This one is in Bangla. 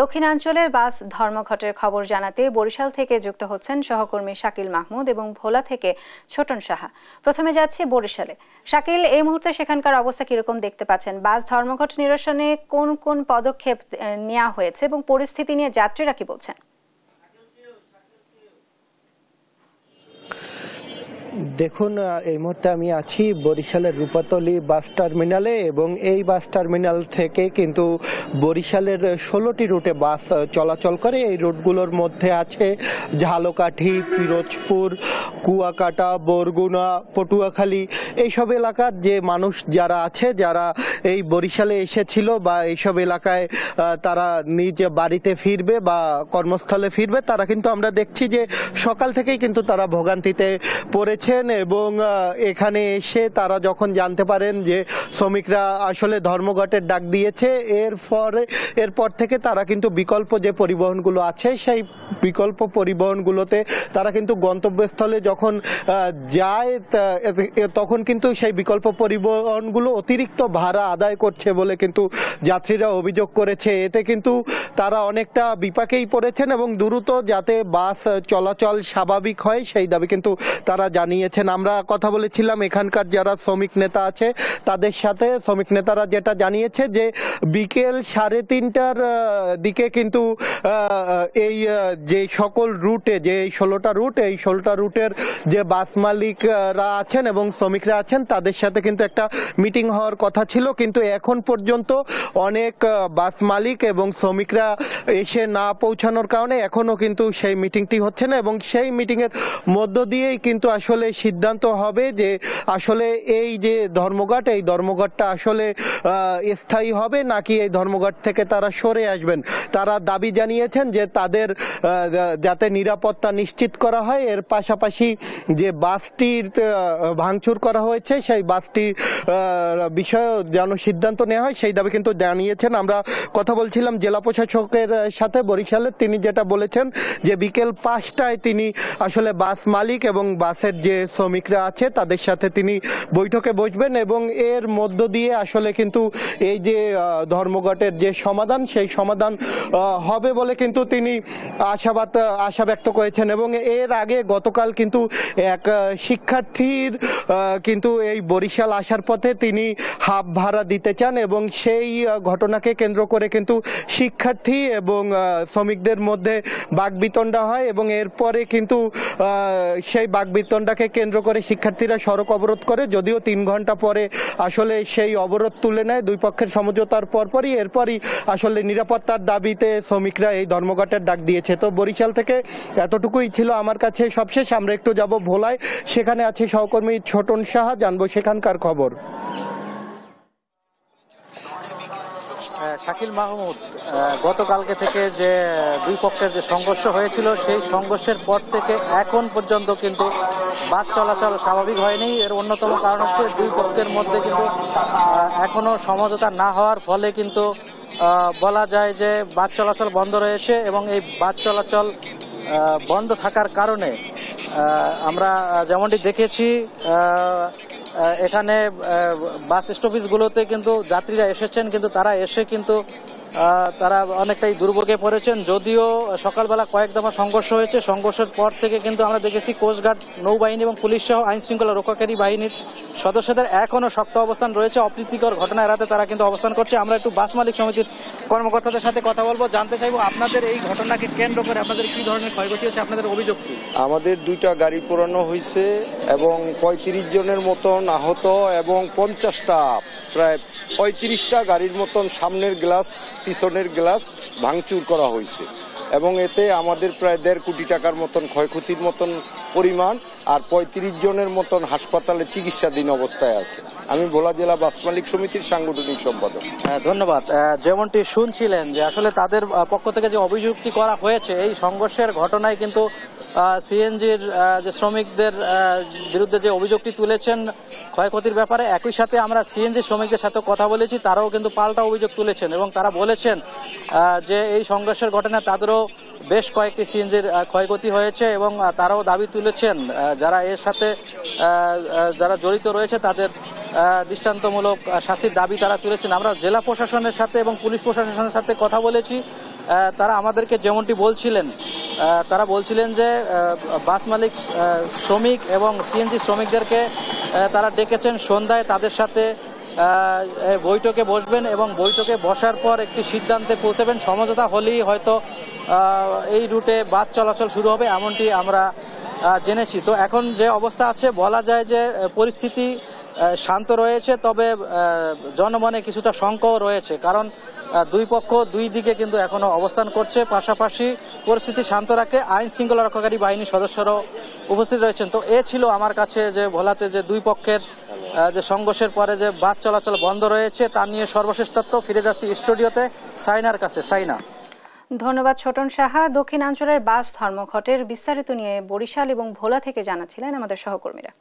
দক্ষিণাঞ্চলের বাস ধর্মঘটের খবর জানাতে বরিশাল থেকে যুক্ত হচ্ছেন সহকর্মী শাকিল মাহমুদ এবং ভোলা থেকে ছোটন সাহা। প্রথমে যাচ্ছি বরিশালে। শাকিল, এই মুহূর্তে সেখানকার অবস্থা কিরকম দেখতে পাচ্ছেন? বাস ধর্মঘট নিরসনে কোন কোন পদক্ষেপ নেওয়া হয়েছে এবং পরিস্থিতি নিয়ে যাত্রীরা কি বলছেন? দেখুন, এই মুহূর্তে আমি আছি বরিশালের রূপাতলী বাস টার্মিনালে এবং এই বাস টার্মিনাল থেকে কিন্তু বরিশালের 16টি রুটে বাস চলাচল করে। এই রুটগুলোর মধ্যে আছে ঝালকাঠি, পিরোজপুর, কুয়াকাটা, বরগুনা, পটুয়াখালী, এইসব এলাকার যে মানুষ যারা আছে, যারা এই বরিশালে এসেছিল বা এইসব এলাকায় তারা নিজ বাড়িতে ফিরবে বা কর্মস্থলে ফিরবে, তারা কিন্তু আমরা দেখছি যে সকাল থেকেই কিন্তু তারা ভোগান্তিতে পড়েছেন এবং এখানে এসে তারা যখন জানতে পারেন যে শ্রমিকরা আসলে ধর্মঘটের ডাক দিয়েছে, এরপর থেকে তারা কিন্তু বিকল্প যে পরিবহনগুলো আছে সেই বিকল্প পরিবহনগুলোতে তারা কিন্তু গন্তব্যস্থলে যখন যায় তখন কিন্তু সেই বিকল্প পরিবহনগুলো অতিরিক্ত ভাড়া আদায় করছে বলে কিন্তু যাত্রীরা অভিযোগ করেছে। এতে কিন্তু তারা অনেকটা বিপাকেই পড়েছেন এবং দ্রুত যাতে বাস চলাচল স্বাভাবিক হয় সেই দাবি কিন্তু তারা জানিয়েছেন। আমরা কথা বলেছিলাম এখানকার যারা শ্রমিক নেতা আছে তাদের সাথে। শ্রমিক নেতারা যেটা জানিয়েছে যে বিকেল 3:30টার দিকে কিন্তু এই যে সকল রুটে, যে 16টা রুট, এই 16টা রুটের যে বাস মালিকরা আছেন এবং শ্রমিকরা আছেন তাদের সাথে কিন্তু একটা মিটিং হওয়ার কথা ছিল, কিন্তু এখন পর্যন্ত অনেক বাস মালিক এবং শ্রমিকরা এসে না পৌঁছানোর কারণে এখনো কিন্তু সেই মিটিংটি হচ্ছে না এবং সেই মিটিংয়ের মধ্য দিয়েই কিন্তু আসলে সিদ্ধান্ত হবে যে আসলে এই যে ধর্মঘট, এই ধর্মঘটটা আসলে স্থায়ী হবে নাকি এই ধর্মঘট থেকে তারা সরে আসবেন। তারা দাবি জানিয়েছেন যে তাদের যাতে নিরাপত্তা নিশ্চিত করা হয়, এর পাশাপাশি যে বাসটির ভাঙচুর করা হয়েছে সেই বাসটি বিষয়ে যেন সিদ্ধান্ত নেওয়া হয় সেই দাবি কিন্তু জানিয়েছেন। আমরা কথা বলছিলাম জেলা প্রশাসকের সাথে বরিশালের, তিনি যেটা বলেছেন যে বিকেল 5টায় তিনি আসলে বাস মালিক এবং বাসের যে শ্রমিকরা আছে তাদের সাথে তিনি বৈঠকে বসবেন এবং এর মধ্য দিয়ে আসলে কিন্তু এই যে ধর্মঘটের যে সমাধান সেই সমাধান হবে বলে কিন্তু তিনি আশা ব্যক্ত করেছেন। এবং এর আগে গতকাল কিন্তু এক শিক্ষার্থীর কিন্তু এই বরিশাল আসার পথে তিনি হাফ ভাড়া দিতে চান এবং সেই ঘটনাকে কেন্দ্র করে কিন্তু শিক্ষার্থী এবং শ্রমিকদের মধ্যে বাকবিতণ্ডা হয় এবং এরপরে কিন্তু সেই বাকবিতণ্ডাকে কেন্দ্র করে শিক্ষার্থীরা সড়ক অবরোধ করে, যদিও 3 ঘন্টা পরে আসলে সেই অবরোধ তুলে নেয় দুই পক্ষের সমঝোতার এরপরই আসলে নিরাপত্তার দাবিতে শ্রমিকরা এই ধর্মঘটের ডাক দিয়েছে। তো বরিশাল থেকে এতটুকুই ছিল আমার কাছে সবশেষ। আমরা একটু যাব ভোলায়, সেখানে আছে সহকর্মী ছোটন সাহা, জানবো সেখানকার খবর। শাকিল মাহমুদ, গতকালকে থেকে যে দুই পক্ষের যে সংঘর্ষ হয়েছিল সেই সংঘর্ষের পর থেকে এখন পর্যন্ত কিন্তু বাস চলাচল স্বাভাবিক হয়নি। এর অন্যতম কারণ হচ্ছে দুই পক্ষের মধ্যে কিন্তু এখনো সমঝোতা না হওয়ার ফলে কিন্তু বলা যায় যে বাস চলাচল বন্ধ রয়েছে এবং এই বাস চলাচল বন্ধ থাকার কারণে আমরা যেমনটি দেখেছি এখানে বাস স্টপেজগুলোতে কিন্তু যাত্রীরা এসেছেন, কিন্তু তারা এসে কিন্তু তারা অনেকটাই দুর্ভোগে পড়েছেন। যদিও সকালবেলা কয়েক দফা সংঘর্ষ হয়েছে, সংঘর্ষের পর থেকে কিন্তু আমরা দেখেছি কোস্টগার্ড, নৌবাহিনী এবং পুলিশ সহ আইন শৃঙ্খলা রক্ষাকারী বাহিনীর সদস্যদের এখনও শক্ত অবস্থান রয়েছে। অপ্রীতিকর ঘটনা এড়াতে তারা কিন্তু অবস্থান করছে। আমরা একটু বাস মালিক সমিতির কর্মকর্তাদের সাথে কথা বলবো, জানতে চাইবো আপনাদের এই ঘটনাকে কেন্দ্র করে আপনাদের কি ধরনের ক্ষয়ক্ষতি হয়েছে, আপনাদের অভিযোগ কি? আমাদের 2টা গাড়ি পোড়ানো হয়েছে এবং 35 জনের মতন আহত এবং 50টা প্রায় 35টা গাড়ির মতন সামনের গ্লাস পিছনের গ্লাস ভাঙচুর করা হয়েছে এবং এতে আমাদের প্রায় 1.5 কোটি টাকার মতন ক্ষয়ক্ষতির মতন পরিমাণ, আর 35 জনের মতন হাসপাতালে চিকিৎসাধীন অবস্থায় আছে। আমি ভোলা জেলা বাস মালিক সমিতির সাংগঠনিক সম্পাদক। ধন্যবাদ। যেমনটি শুনছিলেন যে আসলে তাদের পক্ষ থেকে যে অভিযোগটি করা হয়েছে এই সংঘর্ষের ঘটনায় কিন্তু সিএনজির যে শ্রমিকদের বিরুদ্ধে যে অভিযোগটি তুলেছেন ক্ষয়ক্ষতির ব্যাপারে, একই সাথে আমরা সিএনজি শ্রমিকদের সাথে কথা বলেছি, তারাও কিন্তু পাল্টা অভিযোগ তুলেছেন এবং তারা বলেছেন যে এই সংঘর্ষের ঘটনায় তাদেরও বেশ কয়েকটি সিএনজির ক্ষয়ক্ষতি হয়েছে এবং তারাও দাবি তুলেছেন যারা এর সাথে যারা জড়িত রয়েছে তাদের দৃষ্টান্তমূলক শাস্তির দাবি তারা তুলেছেন। আমরা জেলা প্রশাসনের সাথে এবং পুলিশ প্রশাসনের সাথে কথা বলেছি, তারা আমাদেরকে যেমনটি বলছিলেন, তারা বলছিলেন যে বাস মালিক, শ্রমিক এবং সিএনজি শ্রমিকদেরকে তারা ডেকেছেন সন্ধ্যায়, তাদের সাথে বৈঠকে বসবেন এবং বৈঠকে বসার পর একটি সিদ্ধান্তে পৌঁছাবেন। সমঝোতা হলেই হয়তো এই রুটে বাস চলাচল শুরু হবে, এমনটি আমরা জেনেছি। তো এখন যে অবস্থা আছে, বলা যায় যে পরিস্থিতি শান্ত রয়েছে, তবে জনমনে কিছুটা শঙ্কাও রয়েছে, কারণ দুই পক্ষ দুই দিকে কিন্তু এখনো অবস্থান করছে। পাশাপাশি পরিস্থিতি শান্ত রাখতে আইন শৃঙ্খলা রক্ষাকারী বাহিনীর সদস্যরাও উপস্থিত রয়েছেন। তো এ ছিল আমার কাছে যে ভোলাতে যে দুই পক্ষের যে সংঘর্ষের পরে যে বাস চলাচল বন্ধ রয়েছে তা নিয়ে সর্বশেষ তথ্য। ফিরে যাচ্ছি স্টুডিওতে সাইনার কাছে। সাইনা। ধন্যবাদ ছোটন সাহা। দক্ষিণাঞ্চলের বাস ধর্মঘটের বিস্তারিত নিয়ে বরিশাল এবং ভোলা থেকে জানাচ্ছিলেন আমাদের সহকর্মীরা।